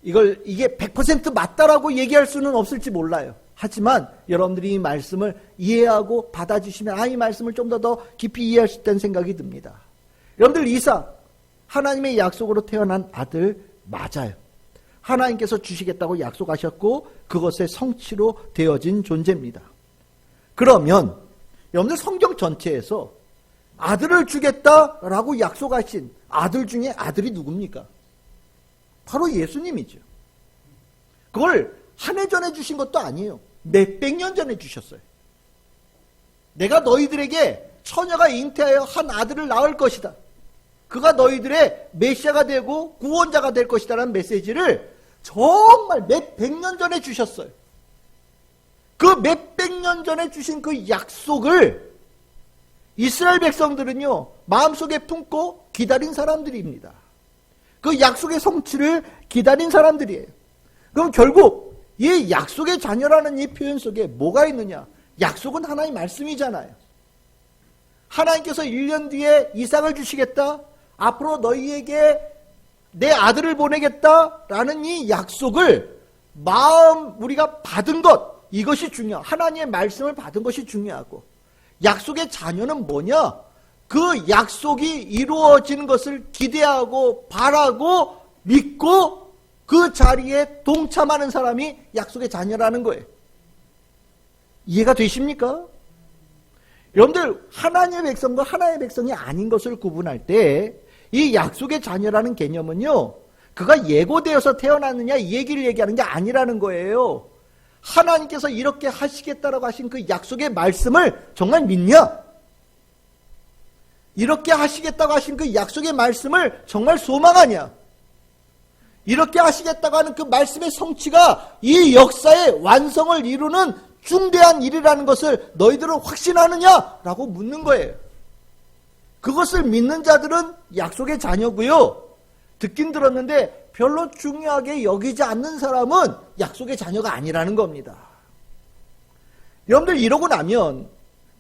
이게 100% 맞다라고 얘기할 수는 없을지 몰라요. 하지만 여러분들이 이 말씀을 이해하고 받아주시면 이 말씀을 좀 더 깊이 이해할 수 있다는 생각이 듭니다. 여러분들 이삭, 하나님의 약속으로 태어난 아들 맞아요. 하나님께서 주시겠다고 약속하셨고 그것의 성취로 되어진 존재입니다. 그러면 여러분들 성경 전체에서 아들을 주겠다라고 약속하신 아들 중에 아들이 누굽니까? 바로 예수님이죠. 그걸 한 해 전에 주신 것도 아니에요. 몇백 년 전에 주셨어요. 내가 너희들에게 처녀가 잉태하여 한 아들을 낳을 것이다. 그가 너희들의 메시아가 되고 구원자가 될 것이다라는 메시지를 정말 몇백 년 전에 주셨어요. 그 몇백 년 전에 주신 그 약속을 이스라엘 백성들은요, 마음속에 품고 기다린 사람들입니다. 그 약속의 성취를 기다린 사람들이에요. 그럼 결국 이 약속의 자녀라는 이 표현 속에 뭐가 있느냐? 약속은 하나의 말씀이잖아요. 하나님께서 1년 뒤에 이삭을 주시겠다. 앞으로 너희에게 내 아들을 보내겠다라는 이 약속을 우리가 받은 것, 이것이 중요해요. 하나님의 말씀을 받은 것이 중요하고, 약속의 자녀는 뭐냐? 그 약속이 이루어지는 것을 기대하고 바라고 믿고 그 자리에 동참하는 사람이 약속의 자녀라는 거예요. 이해가 되십니까? 여러분들, 하나님의 백성과 하나님의 백성이 아닌 것을 구분할 때 이 약속의 자녀라는 개념은요, 그가 예고되어서 태어났느냐 이 얘기를 얘기하는 게 아니라는 거예요. 하나님께서 이렇게 하시겠다라고 하신 그 약속의 말씀을 정말 믿냐? 이렇게 하시겠다고 하신 그 약속의 말씀을 정말 소망하냐? 이렇게 하시겠다고 하는 그 말씀의 성취가 이 역사의 완성을 이루는 중대한 일이라는 것을 너희들은 확신하느냐라고 묻는 거예요. 그것을 믿는 자들은 약속의 자녀고요. 듣긴 들었는데 별로 중요하게 여기지 않는 사람은 약속의 자녀가 아니라는 겁니다. 여러분들 이러고 나면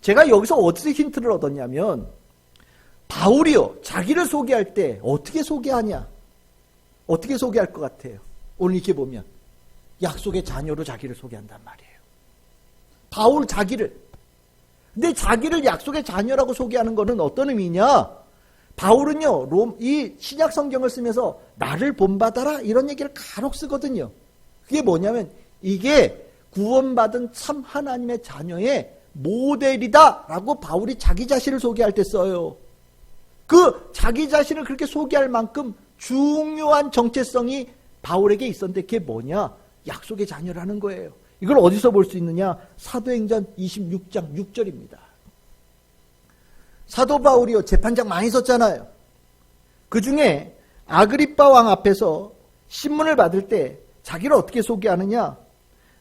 제가 여기서 어떻게 힌트를 얻었냐면 바울이요 자기를 소개할 때 어떻게 소개하냐? 어떻게 소개할 것 같아요? 오늘 이렇게 보면 약속의 자녀로 자기를 소개한단 말이에요. 바울 자기를. 근데 자기를 약속의 자녀라고 소개하는 것은 어떤 의미냐? 바울은요 이 신약 성경을 쓰면서 나를 본받아라 이런 얘기를 간혹 쓰거든요. 그게 뭐냐면 이게 구원받은 참 하나님의 자녀의 모델이다 라고 바울이 자기 자신을 소개할 때 써요. 그 자기 자신을 그렇게 소개할 만큼 중요한 정체성이 바울에게 있었는데 그게 뭐냐? 약속의 자녀라는 거예요. 이걸 어디서 볼 수 있느냐? 사도행전 26장 6절입니다. 사도 바울이요 재판장 많이 썼잖아요. 그 중에 아그리빠 왕 앞에서 신문을 받을 때 자기를 어떻게 소개하느냐?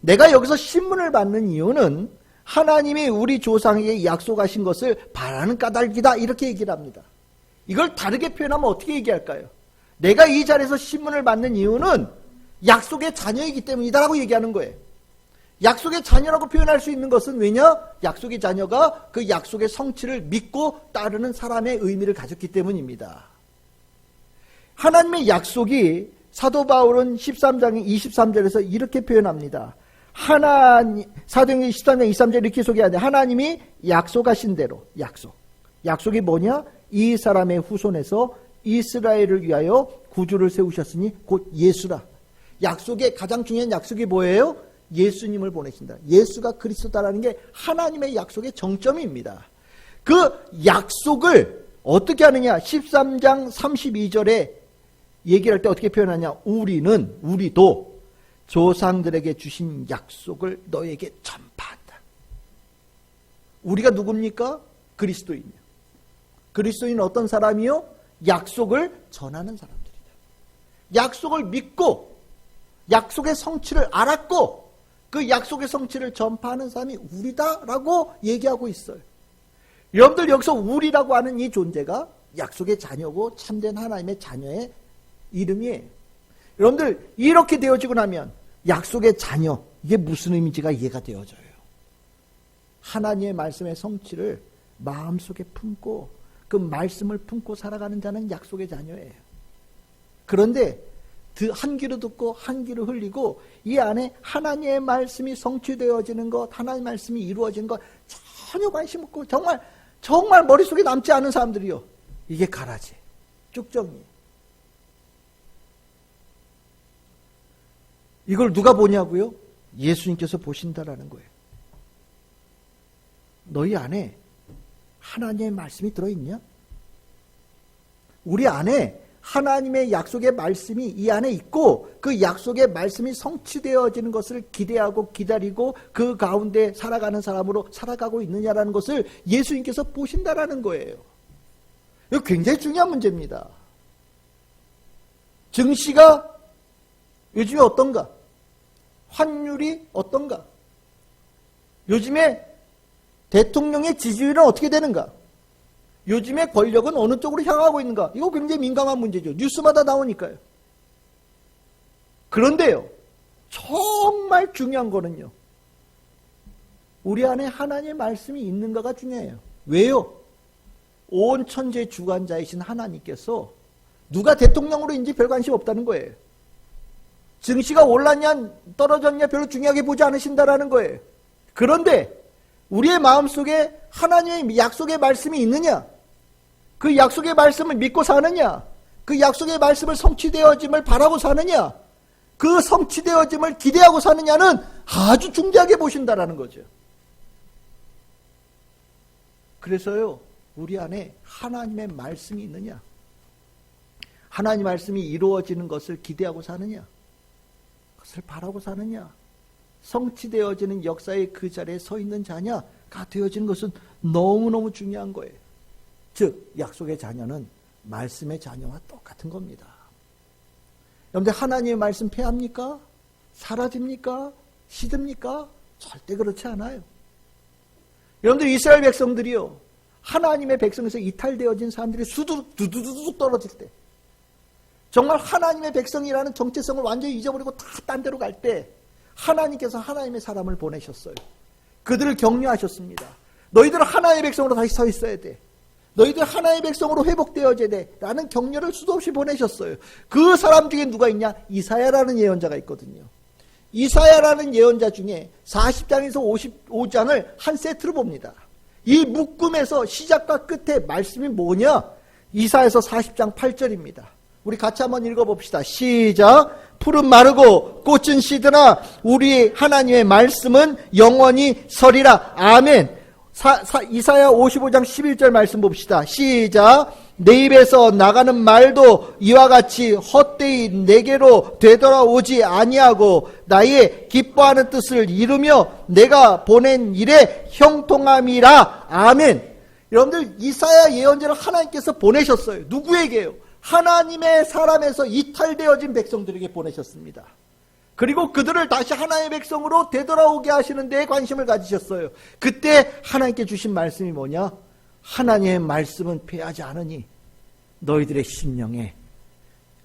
내가 여기서 신문을 받는 이유는 하나님이 우리 조상에게 약속하신 것을 바라는 까닭이다 이렇게 얘기를 합니다. 이걸 다르게 표현하면 어떻게 얘기할까요? 내가 이 자리에서 신문을 받는 이유는 약속의 자녀이기 때문이다라고 얘기하는 거예요. 약속의 자녀라고 표현할 수 있는 것은 왜냐? 약속의 자녀가 그 약속의 성취를 믿고 따르는 사람의 의미를 가졌기 때문입니다. 하나님의 약속이 사도 바울은 13장 23절에서 이렇게 표현합니다. 사도행전 13장 23절 이렇게 소개하는데 하나님이 약속하신 대로 약속이 뭐냐? 이 사람의 후손에서 이스라엘을 위하여 구주를 세우셨으니 곧 예수라. 약속의 가장 중요한 약속이 뭐예요? 예수님을 보내신다. 예수가 그리스도다라는 게 하나님의 약속의 정점입니다. 그 약속을 어떻게 하느냐? 13장 32절에 얘기할 때 어떻게 표현하냐? 우리도 조상들에게 주신 약속을 너에게 전파한다. 우리가 누굽니까? 그리스도인이요. 그리스도인은 어떤 사람이요? 약속을 전하는 사람들이다. 약속을 믿고 약속의 성취를 알았고 그 약속의 성취를 전파하는 사람이 우리다라고 얘기하고 있어요. 여러분들 여기서 우리라고 하는 이 존재가 약속의 자녀고 참된 하나님의 자녀의 이름이에요. 여러분들 이렇게 되어지고 나면 약속의 자녀 이게 무슨 의미인지가 이해가 되어져요. 하나님의 말씀의 성취를 마음속에 품고 그 말씀을 품고 살아가는 자는 약속의 자녀예요. 그런데 한 귀로 듣고 한 귀로 흘리고 이 안에 하나님의 말씀이 성취되어지는 것, 하나님의 말씀이 이루어지는 것 전혀 관심 없고 정말 머릿속에 남지 않은 사람들이요. 이게 가라지, 쭉정이. 이걸 누가 보냐고요? 예수님께서 보신다라는 거예요. 너희 안에 하나님의 말씀이 들어있냐? 우리 안에 하나님의 약속의 말씀이 이 안에 있고 그 약속의 말씀이 성취되어지는 것을 기대하고 기다리고 그 가운데 살아가는 사람으로 살아가고 있느냐라는 것을 예수님께서 보신다라는 거예요. 이거 굉장히 중요한 문제입니다. 증시가 요즘에 어떤가? 환율이 어떤가? 요즘에 대통령의 지지율은 어떻게 되는가? 요즘에 권력은 어느 쪽으로 향하고 있는가? 이거 굉장히 민감한 문제죠. 뉴스마다 나오니까요. 그런데요, 정말 중요한 거는요, 우리 안에 하나님의 말씀이 있는가가 중요해요. 왜요? 온 천지의 주관자이신 하나님께서 누가 대통령으로인지 별 관심 없다는 거예요. 증시가 올랐냐 떨어졌냐 별로 중요하게 보지 않으신다라는 거예요. 그런데 우리의 마음속에 하나님의 약속의 말씀이 있느냐? 그 약속의 말씀을 믿고 사느냐? 그 약속의 말씀을 성취되어짐을 바라고 사느냐? 그 성취되어짐을 기대하고 사느냐는 아주 중대하게 보신다라는 거죠. 그래서요, 우리 안에 하나님의 말씀이 있느냐? 하나님의 말씀이 이루어지는 것을 기대하고 사느냐? 그것을 바라고 사느냐? 성취되어지는 역사의 그 자리에 서 있는 자냐가 되어지는 것은 너무너무 중요한 거예요. 즉 약속의 자녀는 말씀의 자녀와 똑같은 겁니다. 여러분들 하나님의 말씀 폐합니까? 사라집니까? 시듭니까? 절대 그렇지 않아요. 여러분들 이스라엘 백성들이요, 하나님의 백성에서 이탈되어진 사람들이 수두둑 두두둑 떨어질 때 정말 하나님의 백성이라는 정체성을 완전히 잊어버리고 다 딴 데로 갈 때 하나님께서 하나님의 사람을 보내셨어요. 그들을 격려하셨습니다. 너희들은 하나님의 백성으로 다시 서 있어야 돼. 너희들 하나님의 백성으로 회복되어져야 돼. 라는 격려를 수도 없이 보내셨어요. 그 사람 중에 누가 있냐? 이사야라는 예언자가 있거든요. 이사야라는 예언자 중에 40장에서 55장을 한 세트로 봅니다. 이 묶음에서 시작과 끝에 말씀이 뭐냐? 이사야서 40장 8절입니다. 우리 같이 한번 읽어봅시다. 시작. 푸른 마르고 꽃은 시드나 우리 하나님의 말씀은 영원히 서리라. 아멘. 이사야 55장 11절 말씀 봅시다. 시작. 내 입에서 나가는 말도 이와 같이 헛되이 내게로 되돌아오지 아니하고 나의 기뻐하는 뜻을 이루며 내가 보낸 일에 형통함이라. 아멘. 여러분들, 이사야 예언자를 하나님께서 보내셨어요. 누구에게요? 하나님의 사람에서 이탈되어진 백성들에게 보내셨습니다. 그리고 그들을 다시 하나님의 백성으로 되돌아오게 하시는 데에 관심을 가지셨어요. 그때 하나님께 주신 말씀이 뭐냐? 하나님의 말씀은 패하지 않으니 너희들의 심령에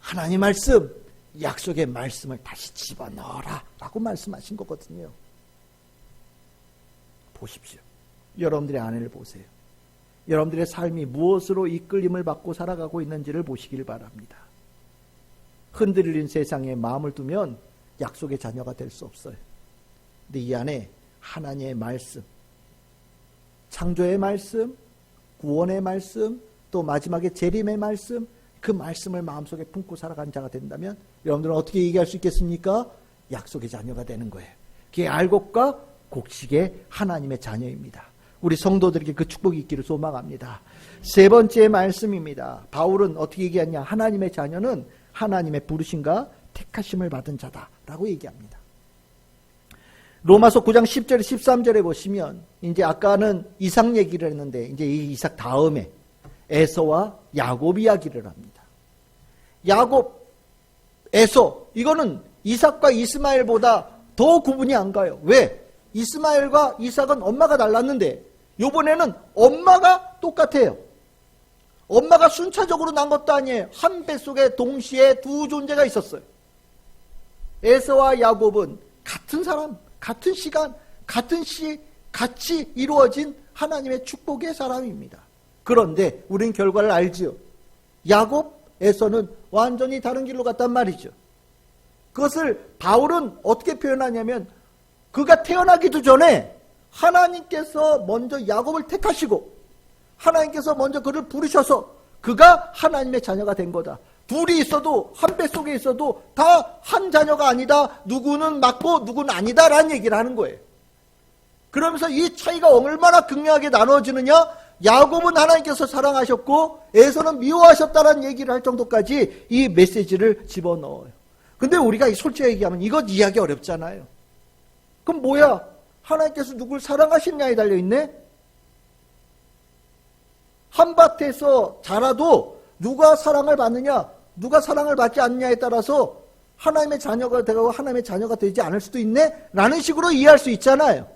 하나님의 말씀, 약속의 말씀을 다시 집어넣어라 라고 말씀하신 거거든요. 보십시오. 여러분들의 안을 보세요. 여러분들의 삶이 무엇으로 이끌림을 받고 살아가고 있는지를 보시길 바랍니다. 흔들린 세상에 마음을 두면 약속의 자녀가 될 수 없어요. 근데 이 안에 하나님의 말씀, 창조의 말씀, 구원의 말씀, 또 마지막에 재림의 말씀, 그 말씀을 마음속에 품고 살아간 자가 된다면 여러분들은 어떻게 얘기할 수 있겠습니까? 약속의 자녀가 되는 거예요. 그게 알곡과 곡식의 하나님의 자녀입니다. 우리 성도들에게 그 축복이 있기를 소망합니다. 세 번째 말씀입니다. 바울은 어떻게 얘기하냐? 하나님의 자녀는 하나님의 부르심과 택하심을 받은 자다라고 얘기합니다. 로마서 9장 10절 13절에 보시면 이제 아까는 이삭 얘기를 했는데 이제 이 이삭 다음에 에서와 야곱 이야기를 합니다. 야곱, 에서, 이거는 이삭과 이스마엘보다 더 구분이 안 가요. 왜? 이스마엘과 이삭은 엄마가 달랐는데 이번에는 엄마가 똑같아요. 엄마가 순차적으로 난 것도 아니에요. 한 뱃속에 동시에 두 존재가 있었어요. 에서와 야곱은 같은 사람, 같은 시간, 같은 시, 같이 이루어진 하나님의 축복의 사람입니다. 그런데 우린 결과를 알지요. 야곱, 에서는 완전히 다른 길로 갔단 말이죠. 그것을 바울은 어떻게 표현하냐면 그가 태어나기도 전에 하나님께서 먼저 야곱을 택하시고 하나님께서 먼저 그를 부르셔서 그가 하나님의 자녀가 된 거다. 둘이 있어도 한 뱃속에 있어도 다 한 자녀가 아니다. 누구는 맞고 누구는 아니다 라는 얘기를 하는 거예요. 그러면서 이 차이가 얼마나 극명하게 나눠지느냐? 야곱은 하나님께서 사랑하셨고 에서는 미워하셨다라는 얘기를 할 정도까지 이 메시지를 집어넣어요. 근데 우리가 솔직히 얘기하면 이것 이해하기 어렵잖아요. 그럼 뭐야? 하나님께서 누굴 사랑하시느냐에 달려있네? 한밭에서 자라도 누가 사랑을 받느냐, 누가 사랑을 받지 않느냐에 따라서 하나님의 자녀가 되고 하나님의 자녀가 되지 않을 수도 있네? 라는 식으로 이해할 수 있잖아요.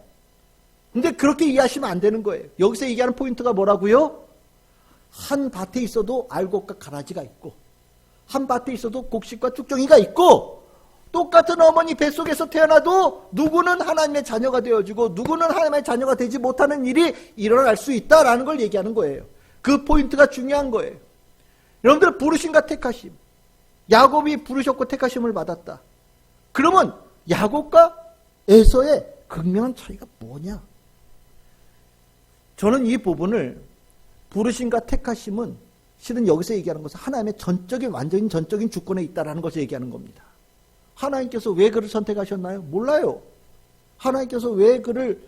근데 그렇게 이해하시면 안 되는 거예요. 여기서 얘기하는 포인트가 뭐라고요? 한 밭에 있어도 알곡과 가라지가 있고 한 밭에 있어도 곡식과 쭉정이가 있고 똑같은 어머니 뱃속에서 태어나도 누구는 하나님의 자녀가 되어지고 누구는 하나님의 자녀가 되지 못하는 일이 일어날 수 있다라는 걸 얘기하는 거예요. 그 포인트가 중요한 거예요. 여러분들 부르심과 택하심. 야곱이 부르셨고 택하심을 받았다. 그러면 야곱과 에서의 극명한 차이가 뭐냐? 저는 이 부분을 부르심과 택하심은 실은 여기서 얘기하는 것은 하나님의 전적인 완전히 전적인 주권에 있다라는 것을 얘기하는 겁니다. 하나님께서 왜 그를 선택하셨나요? 몰라요. 하나님께서 왜 그를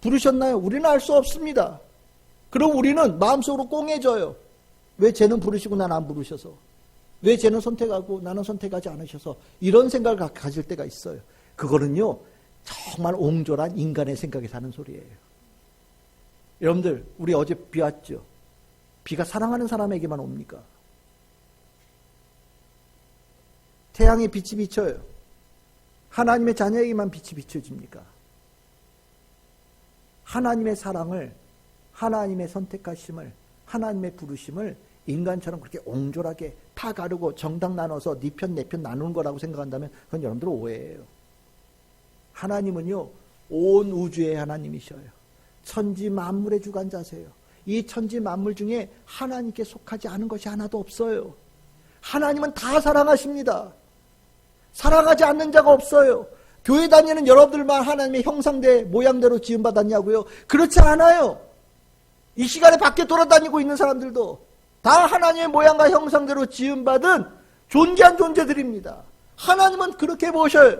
부르셨나요? 우리는 알 수 없습니다. 그럼 우리는 마음속으로 꽁해져요. 왜 쟤는 부르시고 나는 안 부르셔서? 왜 쟤는 선택하고 나는 선택하지 않으셔서? 이런 생각을 가질 때가 있어요. 그거는요 정말 옹졸한 인간의 생각에 사는 소리예요. 여러분들 우리 어제 비 왔죠? 비가 사랑하는 사람에게만 옵니까? 태양의 빛이 비쳐요. 하나님의 자녀에게만 빛이 비춰집니까? 하나님의 사랑을, 하나님의 선택하심을, 하나님의 부르심을 인간처럼 그렇게 옹졸하게 파 가르고 정당 나눠서 네 편 내 편 나누는 거라고 생각한다면 그건 여러분들 오해예요. 하나님은요, 온 우주의 하나님이셔요. 천지 만물의 주관자세요. 이 천지 만물 중에 하나님께 속하지 않은 것이 하나도 없어요. 하나님은 다 사랑하십니다. 사랑하지 않는 자가 없어요. 교회 다니는 여러분들만 하나님의 형상대 모양대로 지음받았냐고요? 그렇지 않아요. 이 시간에 밖에 돌아다니고 있는 사람들도 다 하나님의 모양과 형상대로 지음받은 존귀한 존재들입니다. 하나님은 그렇게 보셔요.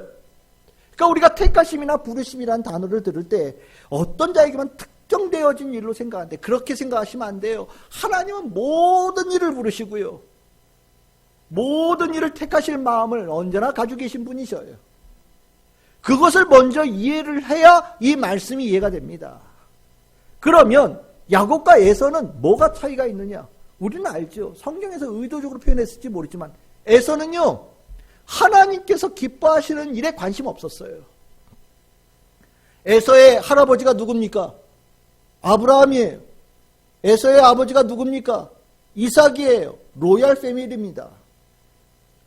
그러니까 우리가 택하심이나 부르심이라는 단어를 들을 때 어떤 자에게만 특정되어진 일로 생각하는데 그렇게 생각하시면 안 돼요. 하나님은 모든 일을 부르시고요. 모든 일을 택하실 마음을 언제나 가지고 계신 분이셔요. 그것을 먼저 이해를 해야 이 말씀이 이해가 됩니다. 그러면 야곱과 에서는 뭐가 차이가 있느냐? 우리는 알죠. 성경에서 의도적으로 표현했을지 모르지만 에서는요, 하나님께서 기뻐하시는 일에 관심 없었어요. 에서의 할아버지가 누굽니까? 아브라함이에요. 에서의 아버지가 누굽니까? 이삭이에요. 로얄 패밀리입니다.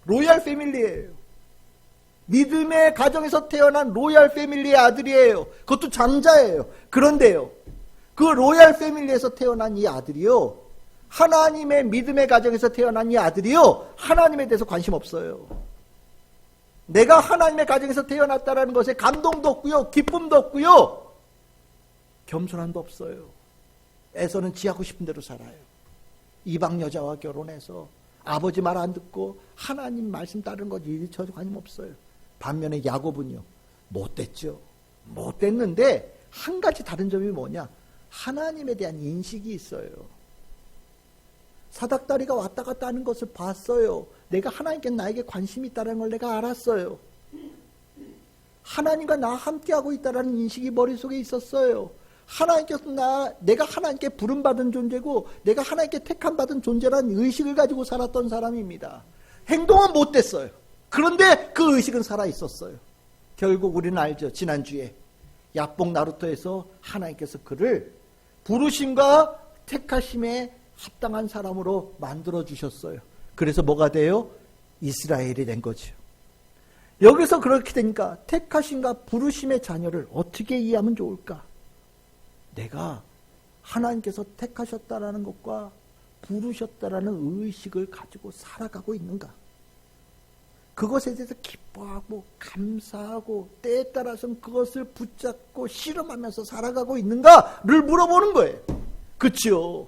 로얄 패밀리예요. 믿음의 가정에서 태어난 로얄 패밀리의 아들이에요. 그것도 장자예요. 그런데요, 그 로얄 패밀리에서 태어난 이 아들이요, 하나님의 믿음의 가정에서 태어난 이 아들이요, 하나님에 대해서 관심 없어요. 내가 하나님의 가정에서 태어났다는 것에 감동도 없고요, 기쁨도 없고요, 겸손함도 없어요. 에서는 지하고 싶은 대로 살아요. 이방 여자와 결혼해서 아버지 말 안 듣고 하나님 말씀 따르는 것 일이 전혀 관심 없어요. 반면에 야곱은요, 못됐죠. 못됐는데 한 가지 다른 점이 뭐냐? 하나님에 대한 인식이 있어요. 사닥다리가 왔다 갔다 하는 것을 봤어요. 내가 하나님께 나에게 관심이 있다는 걸 내가 알았어요. 하나님과 나 함께하고 있다는 인식이 머릿속에 있었어요. 하나님께서 내가 하나님께 부름받은 존재고 내가 하나님께 택함받은 존재라는 의식을 가지고 살았던 사람입니다. 행동은 못됐어요. 그런데 그 의식은 살아있었어요. 결국 우리는 알죠. 지난주에 야복 나루터에서 하나님께서 그를 부르심과 택하심에 합당한 사람으로 만들어주셨어요. 그래서 뭐가 돼요? 이스라엘이 된 거죠. 여기서 그렇게 되니까 택하심과 부르심의 자녀를 어떻게 이해하면 좋을까? 내가 하나님께서 택하셨다라는 것과 부르셨다라는 의식을 가지고 살아가고 있는가? 그것에 대해서 기뻐하고 감사하고 때에 따라서는 그것을 붙잡고 실험하면서 살아가고 있는가를 물어보는 거예요. 그치요?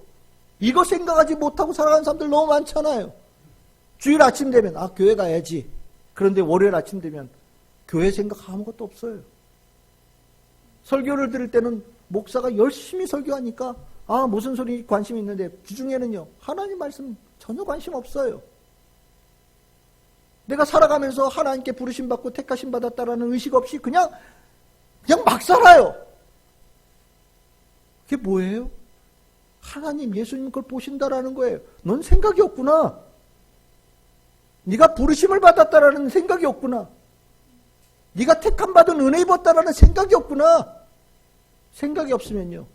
이거 생각하지 못하고 살아가는 사람들 너무 많잖아요. 주일 아침 되면 교회 가야지. 그런데 월요일 아침 되면 교회 생각 아무것도 없어요. 설교를 들을 때는 목사가 열심히 설교하니까 무슨 소리 관심이 있는데 주중에는요, 하나님 말씀 전혀 관심 없어요. 내가 살아가면서 하나님께 부르심 받고 택하심 받았다라는 의식 없이 그냥 막 살아요. 그게 뭐예요? 하나님, 예수님 그걸 보신다라는 거예요. 넌 생각이 없구나. 네가 부르심을 받았다라는 생각이 없구나. 네가 택함 받은 은혜 입었다라는 생각이 없구나. 생각이 없으면요,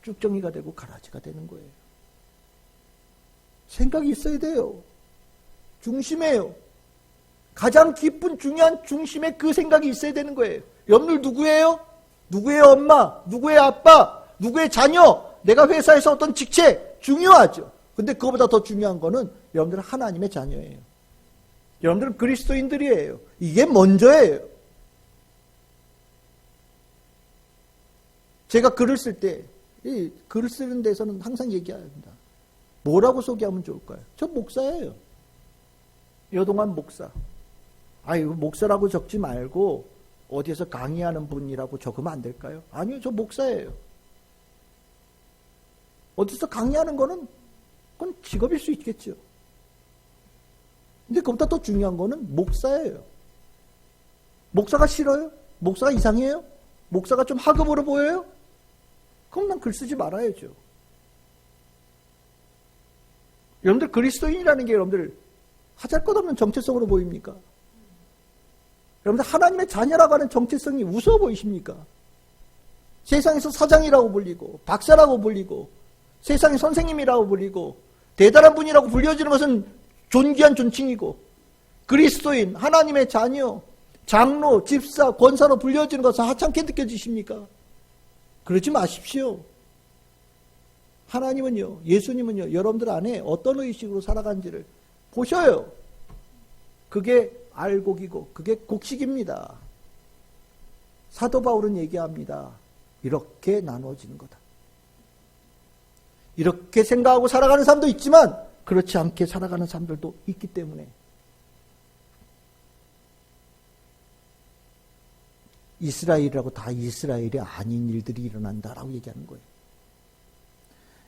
쭉정이가 되고 가라지가 되는 거예요. 생각이 있어야 돼요. 중심이에요. 가장 깊은 중요한 중심에 그 생각이 있어야 되는 거예요. 여러분들 누구예요? 누구의 엄마? 누구의 아빠? 누구의 자녀? 내가 회사에서 어떤 직책? 중요하죠. 근데 그거보다 더 중요한 거는 여러분들은 하나님의 자녀예요. 여러분들은 그리스도인들이에요. 이게 먼저예요. 제가 글을 쓸 때, 이 글을 쓰는 데서는 항상 얘기합니다. 뭐라고 소개하면 좋을까요? 저 목사예요. 여동안 목사. 이거 목사라고 적지 말고 어디에서 강의하는 분이라고 적으면 안 될까요? 아니요, 저 목사예요. 어디서 강의하는 거는 그건 직업일 수 있겠죠. 근데 그보다 더 중요한 거는 목사예요. 목사가 싫어요? 목사가 이상해요? 목사가 좀 하급으로 보여요? 그럼 난 글 쓰지 말아야죠. 여러분들 그리스도인이라는 게 여러분들 하잘것없는 정체성으로 보입니까? 여러분들 하나님의 자녀라고 하는 정체성이 우스워 보이십니까? 세상에서 사장이라고 불리고 박사라고 불리고 세상의 선생님이라고 불리고 대단한 분이라고 불려지는 것은 존귀한 존칭이고 그리스도인, 하나님의 자녀, 장로, 집사, 권사로 불려지는 것은 하찮게 느껴지십니까? 그러지 마십시오. 하나님은요, 예수님은요, 여러분들 안에 어떤 의식으로 살아간지를 보셔요. 그게 알곡이고 그게 곡식입니다. 사도 바울은 얘기합니다. 이렇게 나누어지는 거다. 이렇게 생각하고 살아가는 사람도 있지만 그렇지 않게 살아가는 사람들도 있기 때문에 이스라엘이라고 다 이스라엘이 아닌 일들이 일어난다라고 얘기하는 거예요.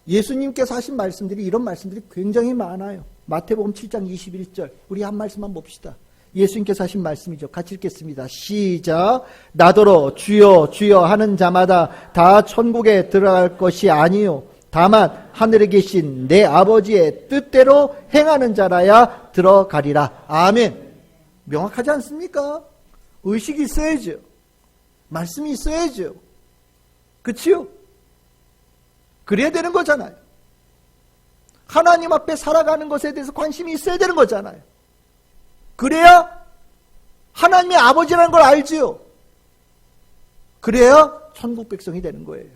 예수님께서 하신 말씀들이 이런 말씀들이 굉장히 많아요. 마태복음 7장 21절 우리 한 말씀만 봅시다. 예수님께서 하신 말씀이죠. 같이 읽겠습니다. 시작. 나더러 주여 주여 하는 자마다 다 천국에 들어갈 것이 아니요 다만 하늘에 계신 내 아버지의 뜻대로 행하는 자라야 들어가리라. 아멘. 명확하지 않습니까? 의식이 있어야죠. 말씀이 있어야죠. 그치요? 그래야 되는 거잖아요. 하나님 앞에 살아가는 것에 대해서 관심이 있어야 되는 거잖아요. 그래야 하나님의 아버지라는 걸 알지요. 그래야 천국 백성이 되는 거예요.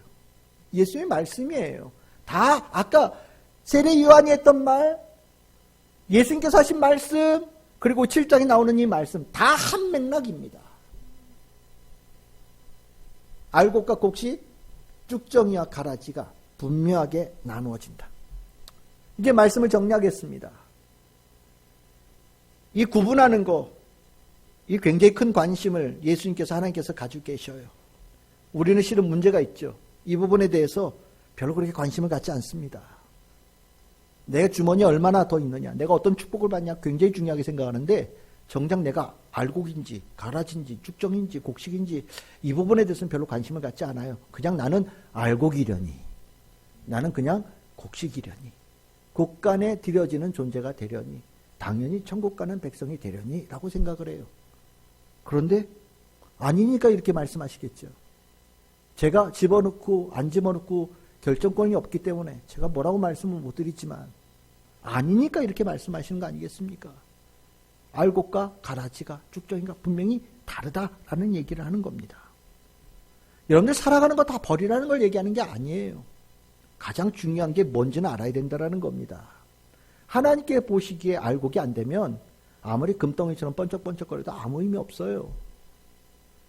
예수의 말씀이에요. 다 아까 세례 요한이 했던 말, 예수님께서 하신 말씀, 그리고 7장에 나오는 이 말씀 다 한 맥락입니다. 알곡과 곡식, 쭉정이와 가라지가 분명하게 나누어진다. 이제 말씀을 정리하겠습니다. 이 구분하는 거, 이 굉장히 큰 관심을 예수님께서 하나님께서 가지고 계셔요. 우리는 실은 문제가 있죠. 이 부분에 대해서 별로 그렇게 관심을 갖지 않습니다. 내 주머니에 얼마나 더 있느냐, 내가 어떤 축복을 받냐 굉장히 중요하게 생각하는데 정작 내가 알곡인지 가라지인지 쭉정인지 곡식인지 이 부분에 대해서는 별로 관심을 갖지 않아요. 그냥 나는 알곡이려니, 나는 그냥 곡식이려니, 곡간에 들여지는 존재가 되려니, 당연히 천국 가는 백성이 되려니 라고 생각을 해요. 그런데 아니니까 이렇게 말씀하시겠죠. 제가 집어넣고 안 집어넣고 결정권이 없기 때문에 제가 뭐라고 말씀을 못 드리지만 아니니까 이렇게 말씀하시는 거 아니겠습니까? 알곡과 가라지가 쭉정이가 분명히 다르다라는 얘기를 하는 겁니다. 여러분들 살아가는 거 다 버리라는 걸 얘기하는 게 아니에요. 가장 중요한 게 뭔지는 알아야 된다는 겁니다. 하나님께 보시기에 알곡이 안 되면 아무리 금덩이처럼 번쩍번쩍거려도 아무 의미 없어요.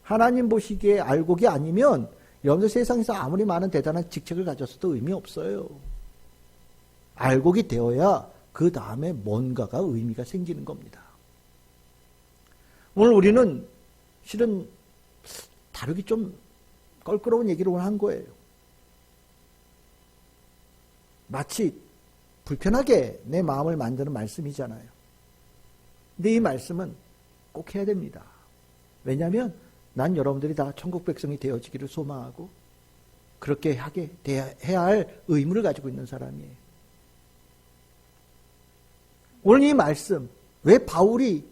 하나님 보시기에 알곡이 아니면 여러분들 세상에서 아무리 많은 대단한 직책을 가졌어도 의미 없어요. 알곡이 되어야 그 다음에 뭔가가 의미가 생기는 겁니다. 오늘 우리는 실은 다루기 좀 껄끄러운 얘기를 오늘 한 거예요. 마치 불편하게 내 마음을 만드는 말씀이잖아요. 근데 이 말씀은 꼭 해야 됩니다. 왜냐하면 난 여러분들이 다 천국 백성이 되어지기를 소망하고 그렇게 해야 할 의무를 가지고 있는 사람이에요. 오늘 이 말씀, 왜 바울이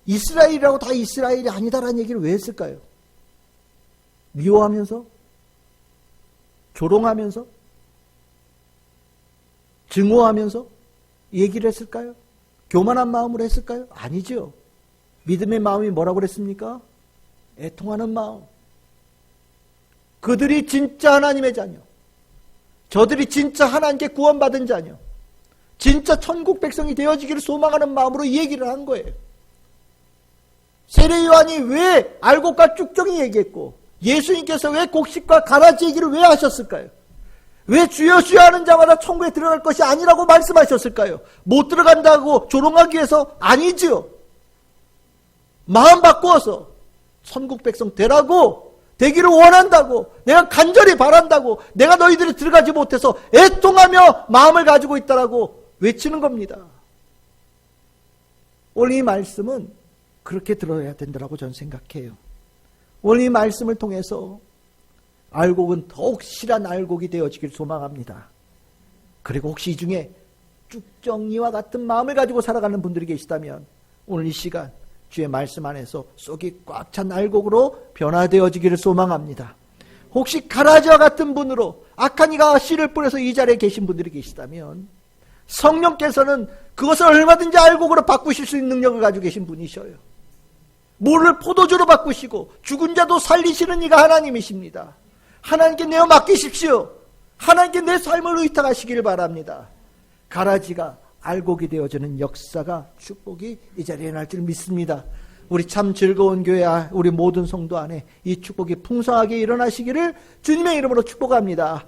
이스라엘이라고 다 이스라엘이 아니다라는 얘기를 왜 했을까요? 미워하면서? 조롱하면서? 증오하면서 얘기를 했을까요? 교만한 마음으로 했을까요? 아니죠. 믿음의 마음이 뭐라고 그랬습니까? 애통하는 마음. 그들이 진짜 하나님의 자녀, 저들이 진짜 하나님께 구원받은 자녀, 진짜 천국 백성이 되어지기를 소망하는 마음으로 이 얘기를 한 거예요. 세례 요한이 왜 알곡과 쭉정이 얘기했고 예수님께서 왜 곡식과 가라지 얘기를 왜 하셨을까요? 왜 주여 주여 하는 자마다 천국에 들어갈 것이 아니라고 말씀하셨을까요? 못 들어간다고 조롱하기 위해서 아니지요. 마음 바꾸어서 천국 백성 되라고, 되기를 원한다고, 내가 간절히 바란다고, 내가 너희들이 들어가지 못해서 애통하며 마음을 가지고 있다라고 외치는 겁니다. 오늘 이 말씀은 그렇게 들어야 된다고 저는 생각해요. 오늘 이 말씀을 통해서 알곡은 더욱 실한 알곡이 되어지길 소망합니다. 그리고 혹시 이 중에 쭉정이와 같은 마음을 가지고 살아가는 분들이 계시다면 오늘 이 시간 주의 말씀 안에서 속이 꽉 찬 알곡으로 변화되어지기를 소망합니다. 혹시 가라지와 같은 분으로 악한 이가 씨를 뿌려서 이 자리에 계신 분들이 계시다면 성령께서는 그것을 얼마든지 알고 그러 바꾸실 수 있는 능력을 가지고 계신 분이셔요. 물을 포도주로 바꾸시고 죽은 자도 살리시는 이가 하나님이십니다. 하나님께 내어 맡기십시오. 하나님께 내 삶을 의탁하시길 바랍니다. 가라지가 알곡이 되어지는 역사가, 축복이 이 자리에 날 줄 믿습니다. 우리 참 즐거운 교회, 우리 모든 성도 안에 이 축복이 풍성하게 일어나시기를 주님의 이름으로 축복합니다.